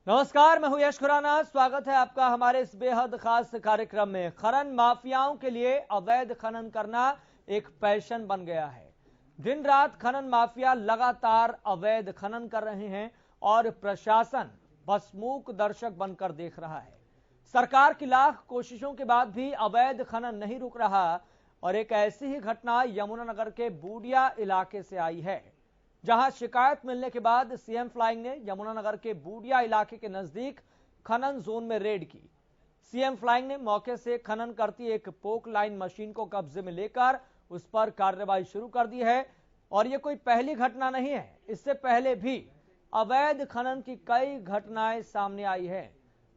नमस्कार, मैं हूं यश खुराना। स्वागत है आपका हमारे इस बेहद खास कार्यक्रम में। खनन माफियाओं के लिए अवैध खनन करना एक पैशन बन गया है। दिन रात खनन माफिया लगातार अवैध खनन कर रहे हैं और प्रशासन बस मूक दर्शक बनकर देख रहा है। सरकार की लाख कोशिशों के बाद भी अवैध खनन नहीं रुक रहा और एक ऐसी ही घटना यमुनानगर के बूडिया इलाके से आई है, जहां शिकायत मिलने के बाद सीएम फ्लाइंग ने यमुनानगर के बूडिया इलाके के नजदीक खनन जोन में रेड की। सीएम फ्लाइंग ने मौके से खनन करती एक पोक लाइन मशीन को कब्जे में लेकर उस पर कार्रवाई शुरू कर दी है। और यह कोई पहली घटना नहीं है, इससे पहले भी अवैध खनन की कई घटनाएं सामने आई है।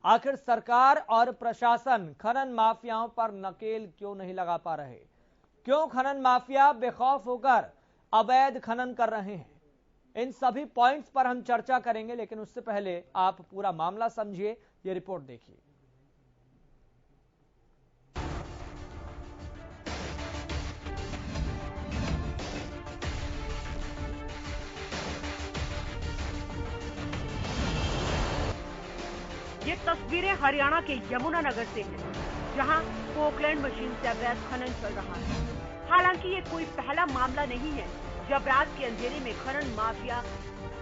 आखिर सरकार और प्रशासन खनन माफियाओं पर नकेल क्यों नहीं लगा पा रहे? क्यों खनन माफिया बेखौफ होकर अवैध खनन कर रहे हैं? इन सभी पॉइंट्स पर हम चर्चा करेंगे, लेकिन उससे पहले आप पूरा मामला समझिए, ये रिपोर्ट देखिए। ये तस्वीरें हरियाणा के यमुनानगर से हैं, जहां पोकलैंड मशीन से अवैध खनन चल रहा है। हालांकि ये कोई पहला मामला नहीं है जब रात के अंधेरे में खनन माफिया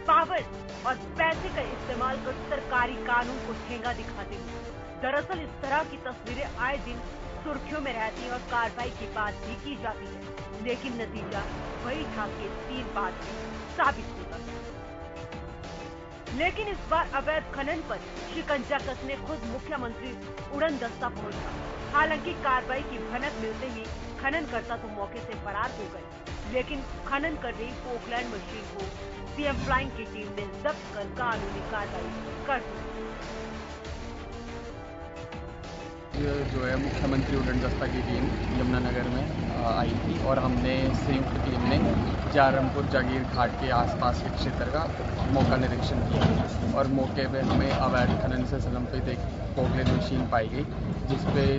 पावर और पैसे का इस्तेमाल कर सरकारी कानून को ठेंगा दिखाते हैं। दरअसल इस तरह की तस्वीरें आए दिन सुर्खियों में रहती हैं और कार्रवाई की बात भी की जाती है, लेकिन नतीजा वही था कि 3 बात साबित होता है। लेकिन इस बार अवैध खनन पर शिकंजा कसने खुद मुख्यमंत्री उड़न दस्ता पहुंचा। हालांकि कार्रवाई की भनक मिलते ही खननकर्ता तो मौके से फरार हो गए, लेकिन खनन कर रही पोकलैंड मशीन को सीएम फ्लाइंग की टीम ने जब्त कर कानूनी कार्रवाई कर दी। जो है मुख्यमंत्री उड़न दस्ता की टीम यमुनानगर में आई थी और हमने संयुक्त टीम ने जारमपुर जागीर घाट के आसपास के क्षेत्र का मौका निरीक्षण किया और मौके पे हमें अवैध खनन से संबंधित एक पोकलैंड मशीन पाई गई,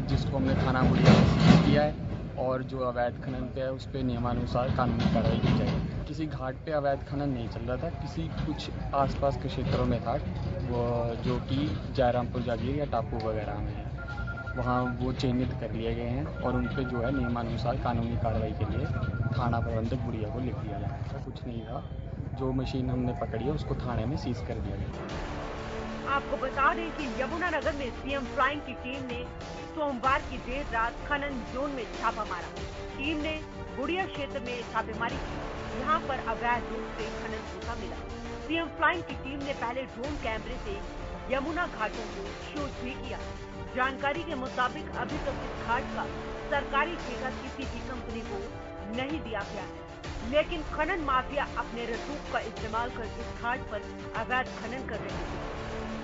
जिसको हमने थाना बूडिया में सीज किया है और जो अवैध खनन पे है उस पर नियमानुसार कानूनी कार्रवाई की जाएगी। किसी घाट पे अवैध खनन नहीं चल रहा था, किसी कुछ आसपास के क्षेत्रों में था, वो जो कि जयरामपुर जागीर या टापू वगैरह में है, वहाँ वो चिन्हित कर लिए गए हैं और उन पर जो है नियमानुसार कानूनी कार्रवाई के लिए थाना प्रबंधक बूडिया को लिख दिया गया। ऐसा कुछ नहीं था, जो मशीन हमने पकड़ी है उसको थाने में सीज कर दिया गया। आपको बता दें कि यमुनानगर में सीएम फ्लाइंग की टीम ने सोमवार की देर रात खनन जोन में छापा मारा। टीम ने बूडिया क्षेत्र में छापेमारी की, यहाँ पर अवैध रूप से खनन होता मिला। सीएम फ्लाइंग की टीम ने पहले ड्रोन कैमरे से यमुना घाटों को शोध भी किया। जानकारी के मुताबिक अभी तक इस घाट का सरकारी ठेका किसी भी कंपनी को नहीं दिया गया है, लेकिन खनन माफिया अपने रसूख का इस्तेमाल कर इस घाट पर अवैध खनन कर रहे थे,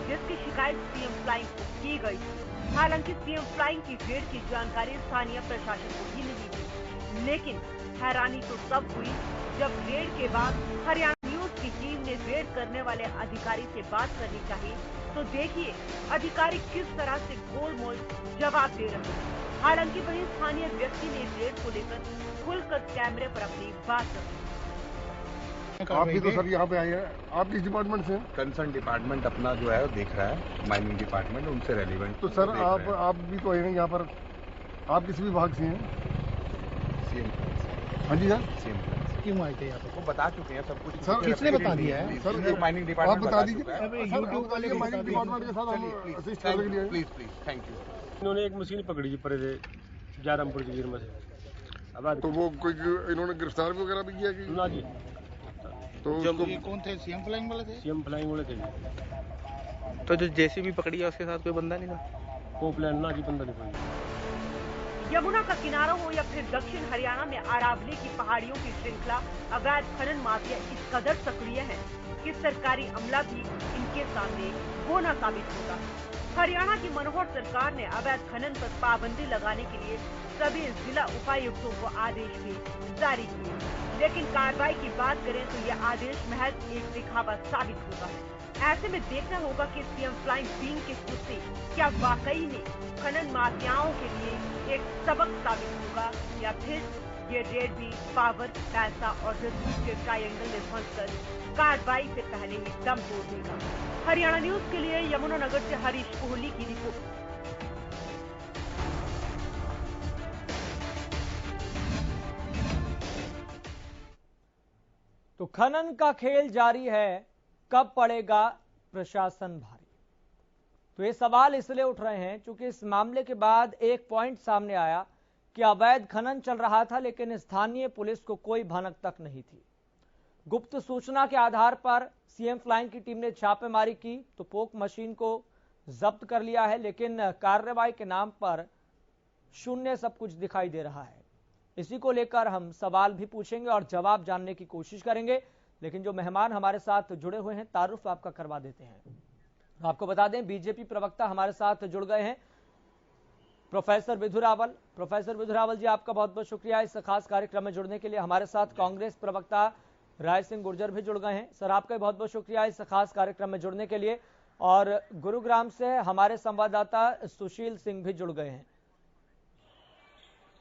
जिसकी शिकायत सीएम फ्लाइंग को की गई थी। हालांकि सीएम फ्लाइंग की रेड की जानकारी स्थानीय प्रशासन को भी नहीं थी, लेकिन हैरानी तो तब हुई जब रेड के बाद हरियाणा न्यूज की टीम ने रेड करने वाले अधिकारी से बात करनी चाहिए, तो देखिए अधिकारी किस तरह से गोलमोल जवाब दे रहे हैं। हालांकि वहीं स्थानीय व्यक्ति ने रेड को लेकर खुलकर कैमरे पर अपनी बात रखी। आप भी तो सर यहाँ पे आए हैं, आप किस डिपार्टमेंट से? कंसर्न डिपार्टमेंट अपना जो है वो देख रहा है, माइनिंग डिपार्टमेंट, उनसे रेलिवेंट। तो सर आप भी तो आए हैं यहाँ पर, आप किस विभाग से हैं? सीएम। हाँ जी सर। सीएम क्यों आए थे यहाँ पे? वो बता चुके हैं सब कुछ। सर किसने बता दिया है? सर माइनिंग डिपार्टमेंट आप बता दीजिए। यूट्यूब वाले माइनिंग डिपार्टमेंट के साथ हम असिस्ट करने के लिए। Please thank you. इन्होंने एक मशीन पकड़ी जी परे से जारमपुर जागीर में से। अब तो वो कोई इन्होंने गिरफ्तार वगैरह भी किया कि? ना जी, तो उसको कौन थे? सीएम फ्लाइंग वाले थे? सीएम फ्लाइंग वाले थे जी। तो जो जेसीबी पकड़ी है उसके साथ कोई बंदा नहीं था? पोकलैंड ना जी, बंदा नहीं पड़ी। यमुना का किनारा हो या फिर दक्षिण हरियाणा में अरावली की पहाड़ियों की श्रृंखला, अवैध खनन माफिया इस कदर सक्रिय है कि सरकारी अमला भी इनके सामने बोना साबित होगा। हरियाणा की मनोहर सरकार ने अवैध खनन पर पाबंदी लगाने के लिए सभी जिला उपायुक्तों को आदेश भी जारी किए, लेकिन कार्रवाई की बात करें तो यह आदेश महज एक दिखावा साबित होता है। ऐसे में देखना होगा कि सीएम फ्लाइंग टीम के कुत्ते क्या वाकई में खनन माफियाओं के लिए एक सबक साबित होगा, या फिर ये रेड भी पावर, पैसा और रसूख के ट्रायंगल में फंसकर कार्रवाई से पहले ही दम तोड़ देगा। हरियाणा न्यूज के लिए यमुनानगर से हरीश कोहली की रिपोर्ट। तो खनन का खेल जारी है, कब पड़ेगा प्रशासन भारी? तो ये सवाल इसलिए उठ रहे हैं क्योंकि इस मामले के बाद एक पॉइंट सामने आया कि अवैध खनन चल रहा था, लेकिन स्थानीय पुलिस को कोई भनक तक नहीं थी। गुप्त सूचना के आधार पर सीएम फ्लाइंग की टीम ने छापेमारी की तो पोक मशीन को जब्त कर लिया है, लेकिन कार्रवाई के नाम पर शून्य सब कुछ दिखाई दे रहा है। इसी को लेकर हम सवाल भी पूछेंगे और जवाब जानने की कोशिश करेंगे, लेकिन जो मेहमान हमारे साथ जुड़े हुए हैं तारुफ आपका करवा देते हैं। आपको बता दें, बीजेपी प्रवक्ता हमारे साथ जुड़ गए हैं, प्रोफेसर विधु रावल। प्रोफेसर विधु रावल जी, आपका बहुत बहुत शुक्रिया इस खास कार्यक्रम में जुड़ने के लिए। हमारे साथ कांग्रेस प्रवक्ता राय सिंह गुर्जर भी जुड़ गए हैं। सर, आपका बहुत बहुत शुक्रिया इस खास कार्यक्रम में जुड़ने के लिए। और गुरुग्राम से हमारे संवाददाता सुशील सिंह भी जुड़ गए हैं।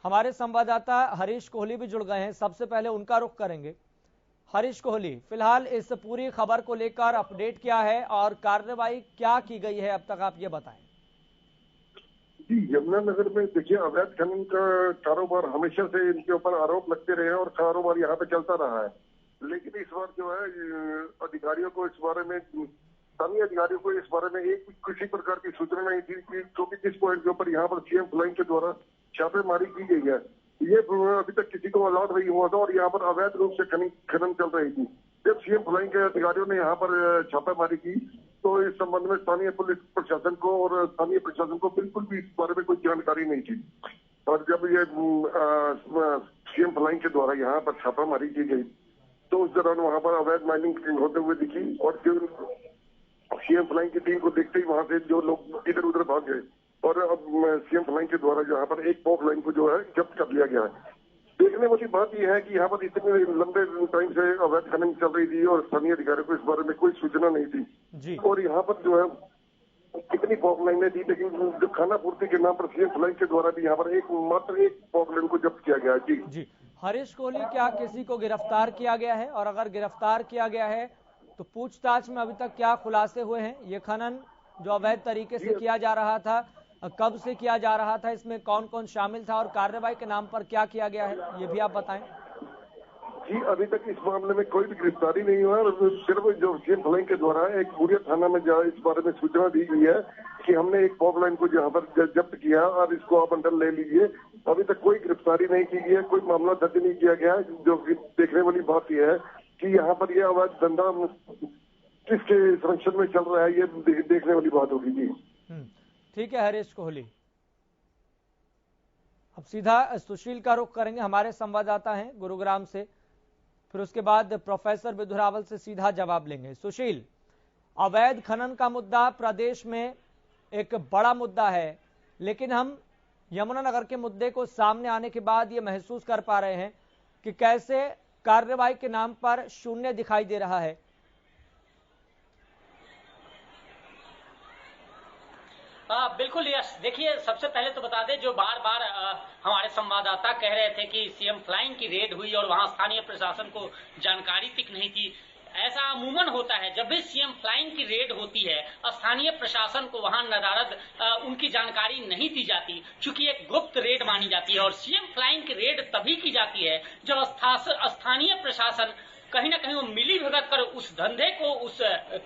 हमारे संवाददाता हरीश कोहली भी जुड़ गए हैं। सबसे पहले उनका रुख करेंगे। हरीश कोहली, फिलहाल इस पूरी खबर को लेकर अपडेट क्या है और कार्रवाई क्या की गई है अब तक, आप ये बताएं। जी, यमुनानगर में देखिए, अवैध खनन का कारोबार हमेशा से इनके ऊपर आरोप लगते रहे और कारोबार यहाँ पे चलता रहा है। लेकिन इस बार जो है अधिकारियों को इस बारे में, स्थानीय अधिकारियों को इस बारे में एक किसी प्रकार की सूचना नहीं थी क्योंकि किस पॉइंट के ऊपर यहाँ पर सीएम फ्लाइंग के द्वारा छापेमारी की गई है, ये अभी तक किसी को अलर्ट नहीं हुआ था और यहाँ पर अवैध रूप से खनन चल रही थी। जब सीएम फ्लाइंग के अधिकारियों ने यहाँ पर छापेमारी की तो इस संबंध में स्थानीय पुलिस प्रशासन को और स्थानीय प्रशासन को बिल्कुल भी इस बारे में कोई जानकारी नहीं थी। और जब ये सीएम फ्लाइंग के द्वारा यहाँ पर छापामारी की गई तो उस दौरान वहाँ पर अवैध माइनिंग होते हुए दिखी और सीएम फ्लाइंग की टीम को देखते ही वहाँ से जो लोग इधर उधर भाग गए और अब सीएम फ्लाइंग के द्वारा यहाँ पर एक पॉक लाइन को जो है जब्त कर लिया गया है। देखने वाली बात यह है कि यहाँ पर इतने लंबे टाइम से अवैध खनन चल रही थी और स्थानीय अधिकारियों को इस बारे में कोई सूचना नहीं थी जी। और यहाँ पर जो है कितनी पॉक लाइनें थी, लेकिन जो खाना पूर्ति के नाम पर सीएम फ्लाइंग के द्वारा भी यहाँ पर मात्र एक पॉक लाइन को जब्त किया गया है। जी हरीश कोहली, क्या किसी को गिरफ्तार किया गया है? और अगर गिरफ्तार किया गया है तो पूछताछ में अभी तक क्या खुलासे हुए हैं? ये खनन जो अवैध तरीके से किया जा रहा था, कब से किया जा रहा था, इसमें कौन कौन शामिल था और कार्रवाई के नाम पर क्या किया गया है, ये भी आप बताएं। जी, अभी तक इस मामले में कोई भी गिरफ्तारी नहीं हुआ और सिर्फ जो सीएम फ्लाइंग के द्वारा एक बुढ़िया थाना में इस बारे में सूचना दी गई है कि हमने एक पॉक लाइन को यहाँ पर जब्त किया और इसको आप अंडर ले लीजिए। अभी तक कोई गिरफ्तारी नहीं की गई है, कोई मामला दर्ज नहीं किया गया। जो देखने वाली बात यह है कि यहाँ पर यह अवैध धंधा किसके संरक्षण में चल रहा है, ये देखने वाली बात होगी। जी ठीक है हरीश कोहली। अब सीधा सुशील का रुख करेंगे, हमारे संवाददाता हैं गुरुग्राम से, फिर उसके बाद प्रोफेसर विधु रावल से सीधा जवाब लेंगे। सुशील, अवैध खनन का मुद्दा प्रदेश में एक बड़ा मुद्दा है, लेकिन हम यमुनानगर के मुद्दे को सामने आने के बाद ये महसूस कर पा रहे हैं कि कैसे कार्रवाई के नाम पर शून्य दिखाई दे रहा है। बिल्कुल यस, देखिए सबसे पहले तो बता दें, जो बार बार हमारे संवाददाता कह रहे थे कि सीएम फ्लाइंग की रेड हुई और वहां स्थानीय प्रशासन को जानकारी तक नहीं थी। ऐसा अमूमन होता है, जब भी सीएम फ्लाइंग की रेड होती है स्थानीय प्रशासन को वहां नदारद उनकी जानकारी नहीं दी जाती, क्योंकि एक गुप्त रेड मानी जाती है। और सीएम फ्लाइंग की रेड तभी की जाती है जब स्थानीय प्रशासन कहीं ना कहीं वो मिली भगत कर उस धंधे को, उस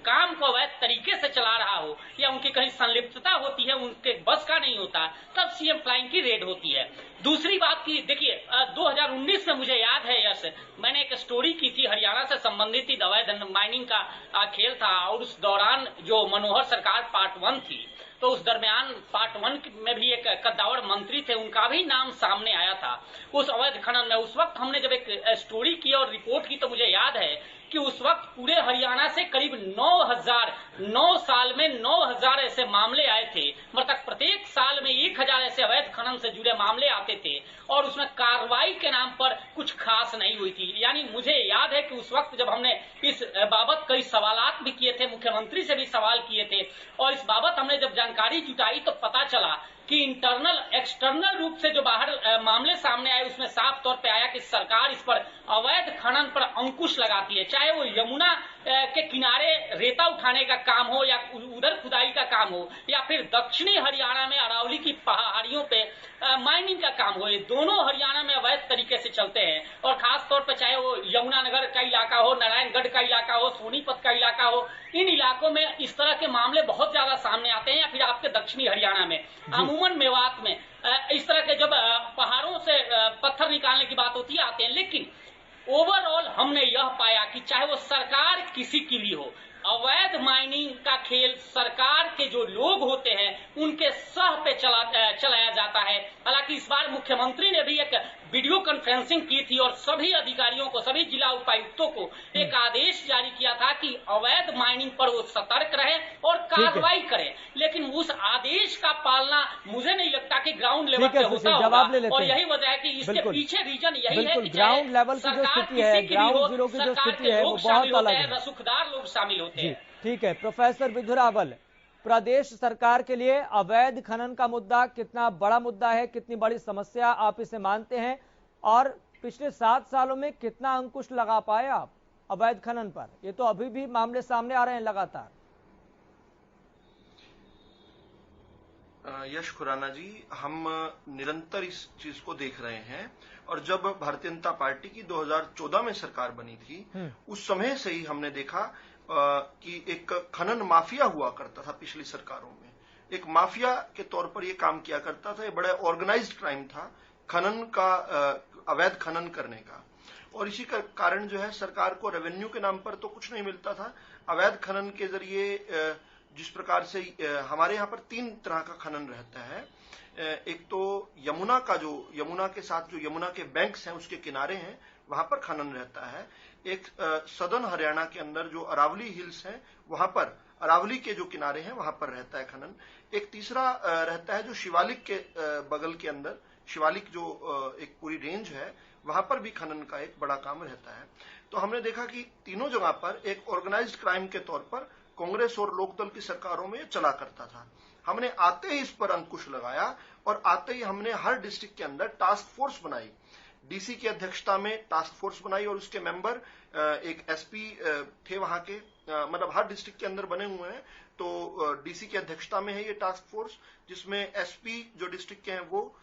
काम को अवैध तरीके से चला रहा हो या उनकी कहीं संलिप्तता होती है, उनके बस का नहीं होता, तब सीएम फ्लाइंग की रेड होती है। दूसरी बात की, देखिए 2019 में मुझे याद है यस, मैंने एक स्टोरी की थी, हरियाणा से संबंधित अवैध माइनिंग का खेल था और उस दौरान जो मनोहर सरकार पार्ट 1 थी, तो उस दरमियान पार्ट 1 में भी एक कद्दावर मंत्री थे, उनका भी नाम सामने आया था उस अवैध खनन में। उस वक्त हमने जब एक स्टोरी की और रिपोर्ट की तो मुझे याद है कि उस वक्त पूरे हरियाणा से करीब 9 साल में 9000 ऐसे मामले आए थे तक प्रत्येक साल में 1000 ऐसे अवैध खनन से जुड़े मामले आते थे और उसमें कार्रवाई के नाम पर कुछ खास नहीं हुई थी। यानी मुझे याद है कि उस वक्त जब हमने इस बाबत कई सवालात भी किए थे, मुख्यमंत्री से भी सवाल किए थे और इस बाबत हमने जब जानकारी जुटाई तो पता चला कि इंटरनल एक्सटर्नल रूप से जो बाहर मामले सामने आए उसमें साफ तौर पे आया कि सरकार इस पर अवैध खनन पर अंकुश लगाती है, चाहे वो यमुना के किनारे रेता उठाने का काम हो या उधर खुदाई का काम हो या फिर दक्षिणी हरियाणा में अरावली की पहाड़ियों पे माइनिंग का काम हो। ये दोनों हरियाणा में अवैध तरीके से चलते हैं और खास तौर पर चाहे वो यमुनानगर का इलाका हो, नारायणगढ़ का इलाका हो, सोनीपत का इलाका हो, इन इलाकों में इस तरह के मामले बहुत ज्यादा सामने आते हैं। या फिर आपके दक्षिणी हरियाणा में अमूमन मेवात में इस तरह के जब पहाड़ों से पत्थर निकालने की बात होती है आते हैं। लेकिन ओवरऑल हमने यह पाया कि चाहे वो सरकार किसी की भी हो, अवैध माइनिंग का खेल सरकार के जो लोग होते हैं उनके सह पे चलाया जाता है। हालांकि इस बार मुख्यमंत्री ने भी एक वीडियो कॉन्फ्रेंसिंग की थी और सभी अधिकारियों को, सभी जिला उपायुक्तों को एक आदेश जारी किया था कि अवैध माइनिंग पर वो सतर्क रहे और कार्रवाई करें। लेकिन उस आदेश का पालना मुझे नहीं लगता कि ग्राउंड लेवल पे होता होगा और यही वजह है कि इसके पीछे रीजन यही है कि ग्राउंड लेवल की जो स्थिति है, ग्राउंड जीरो की जो स्थिति है वो बहुत अलग है, रसूखदार लोग शामिल होते हैं। ठीक है प्रोफेसर विधुरावल, प्रदेश सरकार के लिए अवैध खनन का मुद्दा कितना बड़ा मुद्दा है, कितनी बड़ी समस्या आप इसे मानते हैं और पिछले 7 सालों में कितना अंकुश लगा पाए आप अवैध खनन पर? ये तो अभी भी मामले सामने आ रहे हैं लगातार। यश खुराना जी, हम निरंतर इस चीज को देख रहे हैं और जब भारतीय जनता पार्टी की 2014 में सरकार बनी थी उस समय से ही हमने देखा कि एक खनन माफिया हुआ करता था। पिछली सरकारों में एक माफिया के तौर पर यह काम किया करता था। ये बड़ा ऑर्गेनाइज्ड क्राइम था खनन का, अवैध खनन करने का। और इसी का कारण जो है सरकार को रेवेन्यू के नाम पर तो कुछ नहीं मिलता था। अवैध खनन के जरिए जिस प्रकार से हमारे यहाँ पर 3 तरह का खनन रहता है। एक तो यमुना का, जो यमुना के साथ जो यमुना के बैंक्स हैं उसके किनारे हैं वहां पर खनन रहता है। एक सदर्न हरियाणा के अंदर जो अरावली हिल्स हैं वहां पर, अरावली के जो किनारे हैं वहां पर रहता है खनन। एक तीसरा रहता है जो शिवालिक के बगल के अंदर, शिवालिक जो एक पूरी रेंज है वहां पर भी खनन का एक बड़ा काम रहता है। तो हमने देखा कि तीनों जगह पर एक ऑर्गेनाइज्ड क्राइम के तौर पर कांग्रेस और लोकदल की सरकारों में चला करता था। हमने आते ही इस पर अंकुश लगाया और आते ही हमने हर डिस्ट्रिक्ट के अंदर टास्क फोर्स बनाई। डीसी की अध्यक्षता में टास्क फोर्स बनाई और उसके मेंबर एक एसपी थे वहां के, मतलब हर डिस्ट्रिक्ट के अंदर बने हुए हैं। तो डीसी की अध्यक्षता में है ये टास्क फोर्स, जिसमें एसपी जो डिस्ट्रिक्ट के हैं वो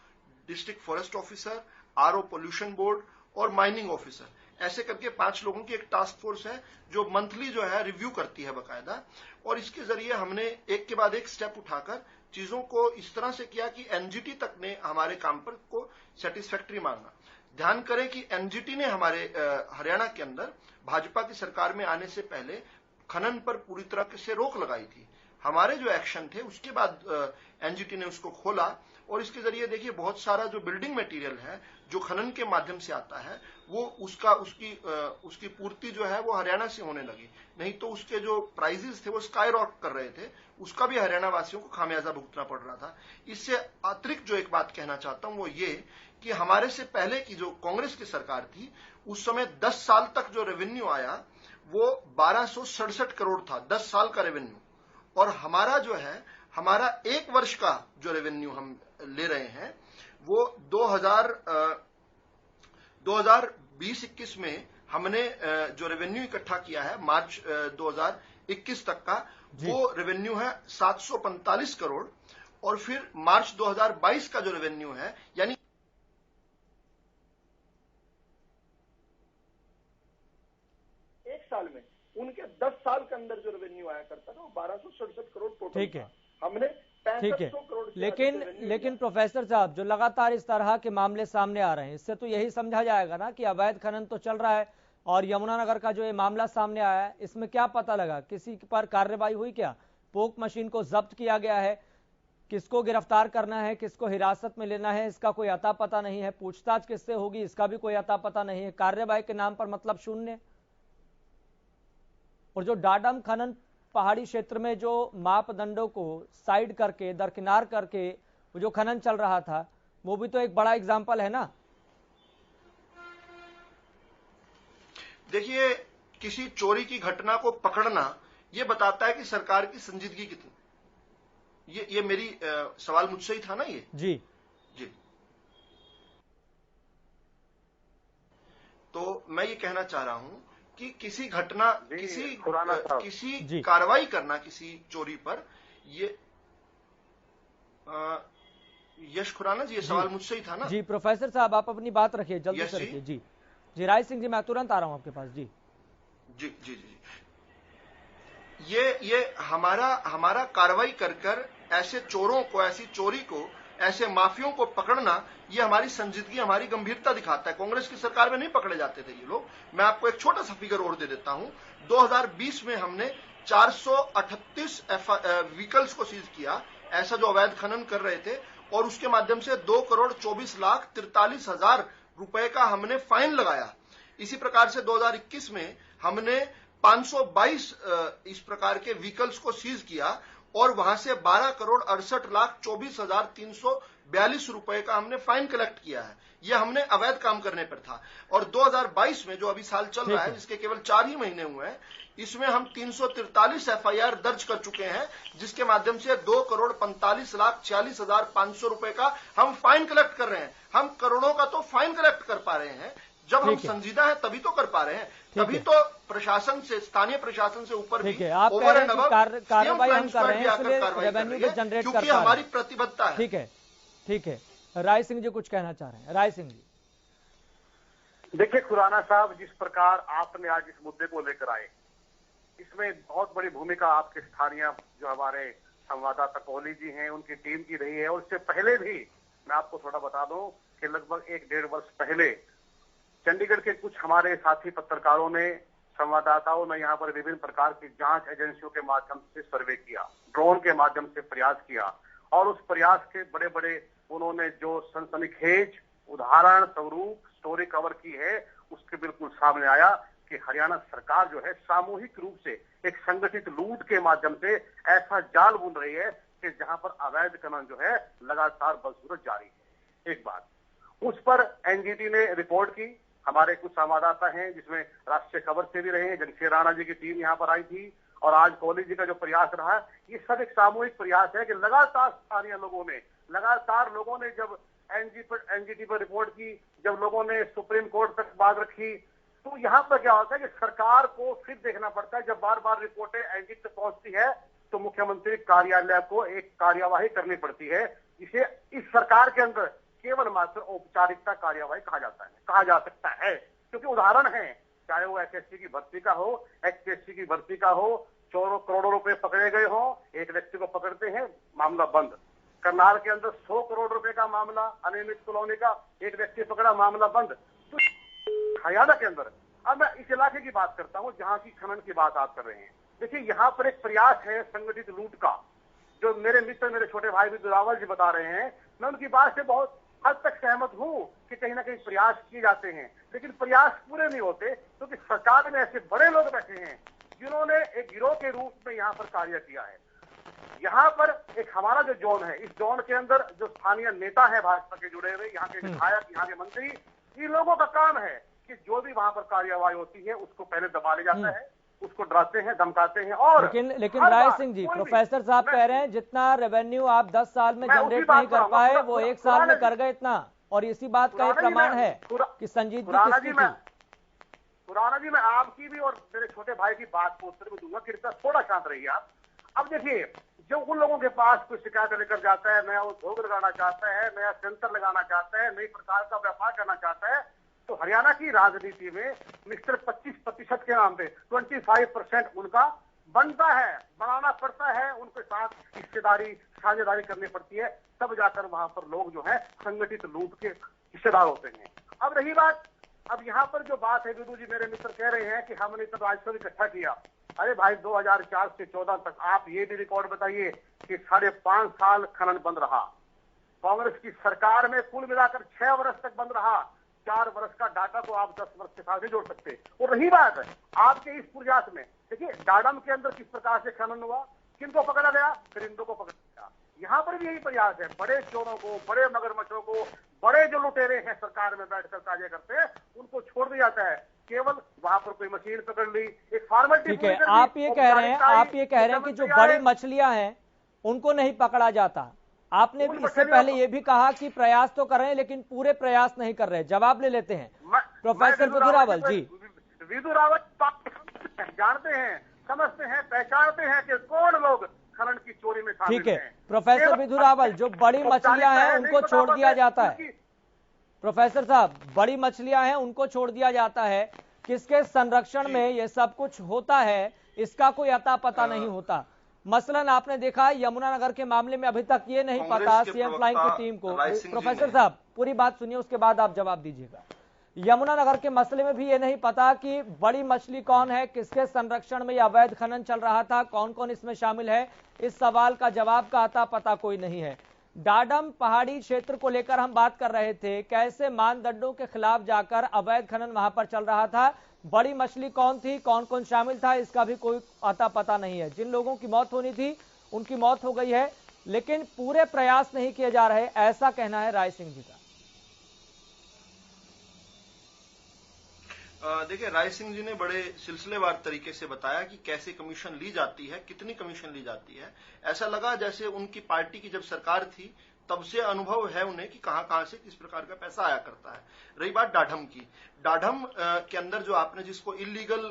district forest officer, RO pollution board और माइनिंग ऑफिसर, ऐसे करके 5 लोगों की एक टास्क फोर्स है जो मंथली जो है रिव्यू करती है बकायदा। और इसके जरिए हमने एक के बाद एक स्टेप उठाकर चीजों को इस तरह से किया कि एनजीटी तक ने हमारे काम पर को सेटिस्फैक्ट्री मांगा। ध्यान करें कि एनजीटी ने हमारे हरियाणा के अंदर भाजपा की सरकार में आने से पहले खनन पर पूरी तरह से रोक लगाई थी। हमारे जो एक्शन थे उसके बाद एनजीटी ने उसको खोला और इसके जरिए देखिए बहुत सारा जो बिल्डिंग मटेरियल है जो खनन के माध्यम से आता है वो उसकी पूर्ति जो है वो हरियाणा से होने लगी। नहीं तो उसके जो प्राइजेस थे वो स्काई रॉक कर रहे थे, उसका भी हरियाणा वासियों को खामियाजा भुगतना पड़ रहा था। इससे अतिरिक्त जो एक बात कहना चाहता हूं वो ये कि हमारे से पहले की जो कांग्रेस की सरकार थी उस समय 10 साल तक जो रेवेन्यू आया वो 1267 करोड़ था, 10 साल का रेवेन्यू। और हमारा जो है, हमारा 1 वर्ष का जो रेवेन्यू हम ले रहे हैं वो 2020-21 में हमने जो रेवेन्यू इकट्ठा किया है मार्च 2021 तक का, वो रेवेन्यू है 745 करोड़। और फिर मार्च 2022 का जो रेवेन्यू है, यानी एक साल में उनके 10 साल के अंदर जो रेवेन्यू आया करता था वो 1267 करोड़ टोटल। ठीक है, हमने ठीक है, लेकिन प्रोफेसर साहब जो लगातार इस तरह के मामले सामने आ रहे हैं इससे तो यही समझा जाएगा ना कि अवैध खनन तो चल रहा है। और यमुनानगर का जो ये मामला सामने आया है इसमें क्या पता लगा, किसी पर कार्रवाई हुई क्या? पोक मशीन को जब्त किया गया है, किसको गिरफ्तार करना है, किसको हिरासत में लेना है इसका कोई अता पता नहीं है, पूछताछ किससे होगी इसका भी कोई अता पता नहीं है, कार्रवाई के नाम पर मतलब शून्य। और जो डाडम खनन पहाड़ी क्षेत्र में जो मापदंडों को साइड करके दरकिनार करके वो जो खनन चल रहा था, वो भी तो एक बड़ा एग्जाम्पल है ना। देखिए, किसी चोरी की घटना को पकड़ना ये बताता है कि सरकार की संजीदगी कितनी। ये मेरी सवाल मुझसे ही था ना ये जी। तो मैं ये कहना चाह रहा हूं कि किसी घटना किसी कार्रवाई करना किसी चोरी पर, ये यश खुराना जी, ये सवाल मुझसे ही था ना। जी प्रोफेसर साहब, आप अपनी बात रखिए, जल्दी से रखिए। जी जी राय सिंह जी, मैं तुरंत आ रहा हूं आपके पास। जी जी जी जी ये हमारा कार्रवाई कर ऐसे चोरों को, ऐसी चोरी को, ऐसे माफियों को पकड़ना, ये हमारी संजीदगी, हमारी गंभीरता दिखाता है। कांग्रेस की सरकार में नहीं पकड़े जाते थे ये लोग। मैं आपको एक छोटा सा फिगर और दे देता हूं। 2020 में हमने 438 व्हीकल्स को सीज किया, ऐसा जो अवैध खनन कर रहे थे, और उसके माध्यम से 2,24,43,000 रुपए का हमने फाइन लगाया। इसी प्रकार से 2021 में हमने 522 इस प्रकार के व्हीकल्स को सीज किया और वहां से 12,68,24,342 रुपए का हमने फाइन कलेक्ट किया है। यह हमने अवैध काम करने पर था। और 2022 में, जो अभी साल चल रहा है, जिसके केवल 4 ही महीने हुए हैं, इसमें हम 343 FIR दर्ज कर चुके हैं, जिसके माध्यम से 2,45,46,500 रुपए का हम फाइन कलेक्ट कर रहे हैं। हम करोड़ों का तो फाइन कलेक्ट कर पा रहे हैं। जब हम संजीदा है तभी तो कर पा रहे हैं, तभी तो प्रशासन से, स्थानीय प्रशासन से ऊपर भी ओवर एंड अबव कार्रवाई हम कर रहे हैं, इसलिए रेवेन्यू को जनरेट कर पा रहे हैं, क्योंकि हमारी प्रतिबद्धता है। ठीक है। राय सिंह जी कुछ कहना चाह रहे हैं। राय सिंह जी, देखिए खुराना साहब, जिस प्रकार आपने आज इस मुद्दे को लेकर आए, इसमें बहुत बड़ी भूमिका आपके स्थानीय जो हमारे संवाददाता कोहली जी हैं, उनकी टीम की रही है। और इससे पहले भी मैं आपको थोड़ा बता दूं कि लगभग 1-1.5 वर्ष पहले चंडीगढ़ के कुछ हमारे साथी पत्रकारों ने, संवाददाताओं ने यहाँ पर विभिन्न प्रकार की जांच एजेंसियों के माध्यम से सर्वे किया, ड्रोन के माध्यम से प्रयास किया, और उस प्रयास के बड़े बड़े उन्होंने जो सनसनीखेज उदाहरण स्वरूप स्टोरी कवर की है, उसके बिल्कुल सामने आया कि हरियाणा सरकार जो है सामूहिक रूप से एक संगठित लूट के माध्यम से ऐसा जाल बुन रही है कि जहां पर अवैध खनन जो है लगातार बदसूरत जारी है। एक बात, उस पर एनजीटी ने रिपोर्ट की। हमारे कुछ संवाददाता हैं जिसमें राष्ट्रीय खबर से भी रहे, जगसीर राणा जी की टीम यहाँ पर आई थी, और आज कोहली जी का जो प्रयास रहा, ये सब एक सामूहिक प्रयास है कि लगातार स्थानीय लोगों ने जब एनजीटी पर रिपोर्ट की, जब लोगों ने सुप्रीम कोर्ट तक बात रखी, तो यहाँ पर क्या होता है कि सरकार को फिर देखना पड़ता है। जब बार बार रिपोर्टें एनजीटी तक पहुंचती है तो मुख्यमंत्री कार्यालय को एक कार्यवाही करनी पड़ती है, जिसे इस सरकार के अंदर केवल मात्र औपचारिकता कार्यवाही कहा जा सकता है। क्योंकि उदाहरण है, चाहे वो एसएससी की भर्ती का हो, एचपीएससी की भर्ती का हो, चोरों करोड़ों रुपए पकड़े गए हो, एक व्यक्ति को पकड़ते हैं, मामला बंद। करनाल के अंदर 100 करोड़ रुपए का मामला अनियमित कॉलोनी का, एक व्यक्ति पकड़ा, मामला बंद। तो हरियाणा के अंदर, अब मैं इस इलाके की बात करता हूं जहां की खनन की बात आप कर रहे हैं। देखिए, यहाँ पर एक प्रयास है संगठित लूट का, जो मेरे मित्र, मेरे छोटे भाई भी दुरावल जी बता रहे हैं। मैं उनकी बात से बहुत हद तक सहमत हूं कि कहीं ना कहीं प्रयास किए जाते हैं, लेकिन प्रयास पूरे नहीं होते, क्योंकि सरकार में ऐसे बड़े लोग बैठे हैं जिन्होंने एक गिरोह के रूप में यहाँ पर कार्य किया है। यहाँ पर एक हमारा जो जोन है, इस जोन के अंदर जो स्थानीय नेता है भाजपा के जुड़े हुए, यहाँ के विधायक, यहाँ के मंत्री, इन लोगों का काम है कि जो भी वहां पर कार्यवाही होती है उसको पहले दबा लिया जाता है, उसको डराते हैं, धमकाते हैं। और लेकिन राय सिंह जी, प्रोफेसर साहब कह रहे हैं जितना रेवेन्यू आप 10 साल में जनरेट नहीं कर पाए, वो 1 साल में कर गए इतना, और इसी बात का एक प्रमाण है कि संजीदगी किसकी थी। खुराना जी, मैं आपकी भी और मेरे छोटे भाई की बात को उत्तर में दूंगा, कृपया थोड़ा शांत रहिए आप। अब देखिए, जो उन लोगों के पास कोई शिकायत लेकर जाता है, नया उद्योग लगाना चाहता है, नया सेंटर लगाना चाहता है, नई प्रकार का व्यापार करना चाहता है, तो हरियाणा की राजनीति में मिस्टर 25% के नाम पे 25% उनका बनता है, बनाना पड़ता है, उनके साथ हिस्सेदारी, साझेदारी करनी पड़ती है, तब जाकर वहां पर लोग जो है संगठित लूट के हिस्सेदार होते हैं। अब रही बात, अब यहाँ पर जो बात है, विदु जी मेरे मित्र कह रहे हैं कि हमने तब राजस्व इकट्ठा किया। अरे भाई, 2004 से 14 तक आप ये भी रिकॉर्ड बताइए कि 5.5 साल खनन बंद रहा। कांग्रेस की सरकार में कुल मिलाकर 6 वर्ष तक बंद रहा। 4 वर्ष का डाटा को आप 10 वर्ष के साथ नहीं जोड़ सकते। और रही बात आपके इस प्रयास में, देखिए डाडम के अंदर किस प्रकार से खनन हुआ, किनको पकड़ा गया, करिंदों को पकड़ा गया। यहाँ पर भी यही प्रयास है, बड़े चोरों को, बड़े मगरमच्छों को, बड़े जो लुटेरे हैं सरकार में बैठकर कार्य करते हैं, उनको छोड़ दिया जाता है। केवल वहां पर कोई मशीन पकड़ ली, एक फॉर्मेलिटी। ठीक है, आप ये कह रहे हैं कि जो बड़ी मछलियां हैं उनको नहीं पकड़ा जाता। आपने भी इससे पहले ये भी कहा कि प्रयास तो कर रहे हैं लेकिन पूरे प्रयास नहीं कर रहे। जवाब ले लेते हैं प्रोफेसर विधु रावल जी। विधु रावल जानते हैं, समझते हैं, पहचानते हैं कि कौन लोग खनन की चोरी में शामिल हैं। ठीक है प्रोफेसर विधु रावल, जो बड़ी मछलियां हैं उनको छोड़ दिया जाता है। प्रोफेसर साहब, बड़ी मछलियां हैं उनको छोड़ दिया जाता है, किसके संरक्षण में ये सब कुछ होता है इसका कोई अता पता नहीं होता। मसलन आपने देखा यमुनानगर के मामले में अभी तक ये नहीं पता सीएम फ्लाइंग की टीम को। प्रोफेसर साहब पूरी बात सुनिए, उसके बाद आप जवाब दीजिएगा। यमुनानगर के मसले में भी ये नहीं पता कि बड़ी मछली कौन है, किसके संरक्षण में यह अवैध खनन चल रहा था, कौन कौन इसमें शामिल है, इस सवाल का जवाब का अता पता कोई नहीं है। डाडम पहाड़ी क्षेत्र को लेकर हम बात कर रहे थे, कैसे मानदंडों के खिलाफ जाकर अवैध खनन वहां पर चल रहा था, बड़ी मछली कौन थी, कौन कौन शामिल था, इसका भी कोई अता पता नहीं है। जिन लोगों की मौत होनी थी उनकी मौत हो गई है, लेकिन पूरे प्रयास नहीं किए जा रहे, ऐसा कहना है राय सिंह जी का। देखिए, राय सिंह जी ने बड़े सिलसिलेवार तरीके से बताया कि कैसे कमीशन ली जाती है, कितनी कमीशन ली जाती है। ऐसा लगा जैसे उनकी पार्टी की जब सरकार थी तब से अनुभव है उन्हें कि कहां से किस प्रकार का पैसा आया करता है। रही बात डाढम की, डाढम के अंदर जो आपने जिसको इलीगल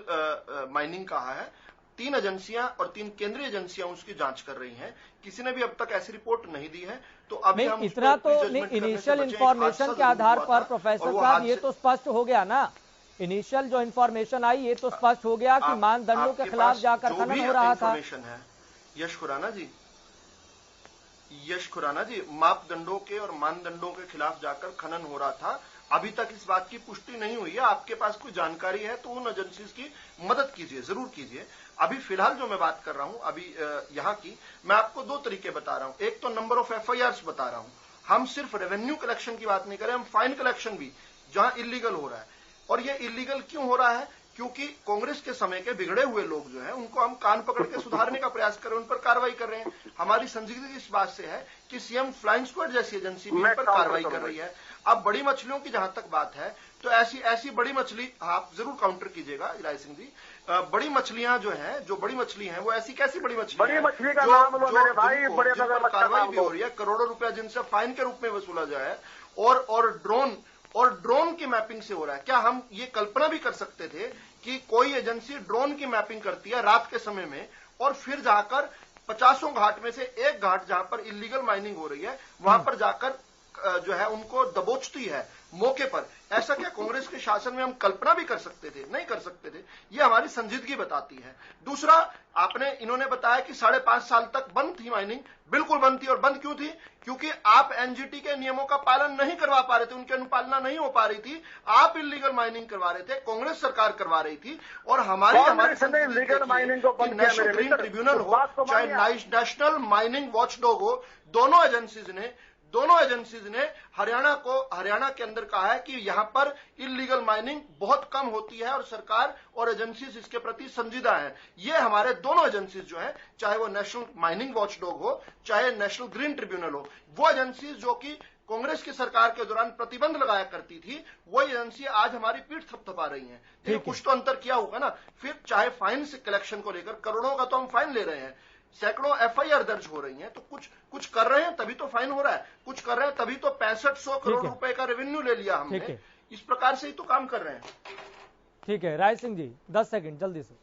माइनिंग कहा है, 3 एजेंसियां और 3 केंद्रीय एजेंसियां उसकी जांच कर रही हैं। किसी ने भी अब तक ऐसी रिपोर्ट नहीं दी है। तो अभी हम इतना तो इनिशियल इंफॉर्मेशन के आधार पर प्रोफेसर साहब ये तो स्पष्ट हो गया ना, इनिशियल जो इंफॉर्मेशन आई ये तो स्पष्ट हो गया कि मानदंडों के खिलाफ जाकर खनन हो रहा था। यश खुराना जी, मापदंडों के और मानदंडों के खिलाफ जाकर खनन हो रहा था। अभी तक इस बात की पुष्टि नहीं हुई है। आपके पास कोई जानकारी है तो उन एजेंसीज की मदद कीजिए, जरूर कीजिए। अभी फिलहाल जो मैं बात कर रहा हूं अभी यहाँ की, मैं आपको 2 तरीके बता रहा हूं। एक तो नंबर ऑफ FIRs बता रहा हूं। हम सिर्फ रेवेन्यू कलेक्शन की बात नहीं कर रहे, हम फाइन कलेक्शन भी जहां इलीगल हो रहा है। और ये इलीगल क्यों हो रहा है? क्योंकि कांग्रेस के समय के बिगड़े हुए लोग जो हैं उनको हम कान पकड़ के सुधारने का प्रयास कर रहे हैं, उन पर कार्रवाई कर रहे हैं। हमारी संजीदगी इस बात से है कि सीएम फ्लाइंग स्क्वाड जैसी एजेंसी भी इन पर कार्रवाई कर रही है। अब बड़ी मछलियों की जहां तक बात है तो ऐसी बड़ी मछली आप जरूर काउंटर कीजिएगा राय सिंह जी। बड़ी मछलियां जो हैं, जो बड़ी मछली हैं वो ऐसी कैसी बड़ी मछली है कार्रवाई भी हो रही है, करोड़ों रुपया जिनसे फाइन के रूप में वसूला जाए और ड्रोन की मैपिंग से हो रहा है। क्या हम ये कल्पना भी कर सकते थे कि कोई एजेंसी ड्रोन की मैपिंग करती है रात के समय में और फिर जाकर 50 घाट में से एक घाट जहां पर इलीगल माइनिंग हो रही है वहां पर जाकर जो है उनको दबोचती है मौके पर? ऐसा क्या कांग्रेस के शासन में हम कल्पना भी कर सकते थे? नहीं कर सकते थे। ये हमारी संजीदगी बताती है। दूसरा, इन्होंने बताया कि 5.5 साल तक बंद थी माइनिंग। बिल्कुल बंद थी। और बंद क्यों थी? क्योंकि आप एनजीटी के नियमों का पालन नहीं करवा पा रहे थे, उनकी अनुपालना नहीं हो पा रही थी। आप इलीगल माइनिंग करवा रहे थे, कांग्रेस सरकार करवा रही थी। और हमारी नेशनल ग्रीन ट्रिब्यूनल हो चाहे नेशनल माइनिंग वॉचडॉग हो, दोनों एजेंसीज ने हरियाणा के अंदर कहा है कि यहां पर इलीगल माइनिंग बहुत कम होती है और सरकार और एजेंसीज इसके प्रति संजीदा है। ये हमारे दोनों एजेंसीज जो है, चाहे वो नेशनल माइनिंग वॉचडॉग हो चाहे नेशनल ग्रीन ट्रिब्यूनल हो, वो एजेंसीज जो कि कांग्रेस की सरकार के दौरान प्रतिबंध लगाया करती थी, वो एजेंसी आज हमारी पीठ थपथपा रही है। तो कुछ तो अंतर किया होगा ना। फिर चाहे फाइन से कलेक्शन को लेकर करोड़ों का तो हम फाइन ले रहे हैं, सैकड़ों FIR दर्ज हो रही हैं, तो कुछ कर रहे हैं तभी तो फाइन हो रहा है, कुछ कर रहे हैं तभी तो 6500 करोड़ रुपए का रेवेन्यू ले लिया हमने। इस प्रकार से ही तो काम कर रहे हैं। ठीक है राय सिंह जी, 10 सेकंड जल्दी से।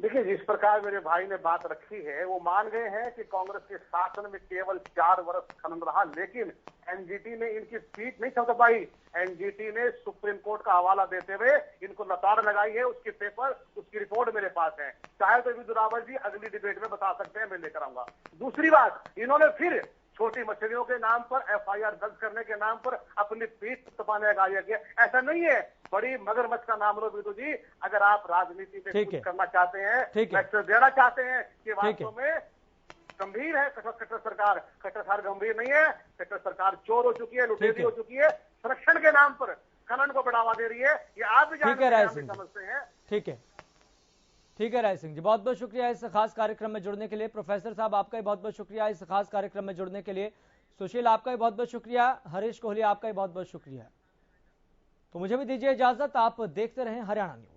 देखिए, जिस प्रकार मेरे भाई ने बात रखी है वो मान गए हैं कि कांग्रेस के शासन में केवल 4 वर्ष खनन रहा, लेकिन एनजीटी ने इनकी पीठ नहीं थपथपाई पाई। एनजीटी ने सुप्रीम कोर्ट का हवाला देते हुए इनको लताड़ लगाई है। उसके पेपर, उसकी रिपोर्ट मेरे पास है। चाहे तो विधु रावल जी अगली डिबेट में बता सकते हैं, मैं लेकर आऊंगा। दूसरी बात, इन्होंने फिर छोटी मछलियों के नाम पर FIR दर्ज करने के नाम पर अपनी पीठ तपाने का कार्य किया। ऐसा नहीं है। बड़ी मगरमच्छ का नाम लो विधु जी, अगर आप राजनीति पे कुछ करना चाहते हैं, मैसेज देना चाहते हैं कि वास्तव में गंभीर है कट्टर सरकार गंभीर नहीं है। कट्टर सरकार चोर हो चुकी है, लुटेरी हो चुकी है, संरक्षण के नाम पर खनन को बढ़ावा दे रही है। ये आप भी जानते हैं, समझते हैं। ठीक है, ठीक है राय सिंह जी, बहुत बहुत शुक्रिया इस खास कार्यक्रम में जुड़ने के लिए। प्रोफेसर साहब आपका भी बहुत बहुत शुक्रिया इस खास कार्यक्रम में जुड़ने के लिए। सुशील आपका भी बहुत बहुत शुक्रिया। हरीश कोहली आपका भी बहुत बहुत शुक्रिया। तो मुझे भी दीजिए इजाजत, आप देखते रहें हरियाणा न्यूज।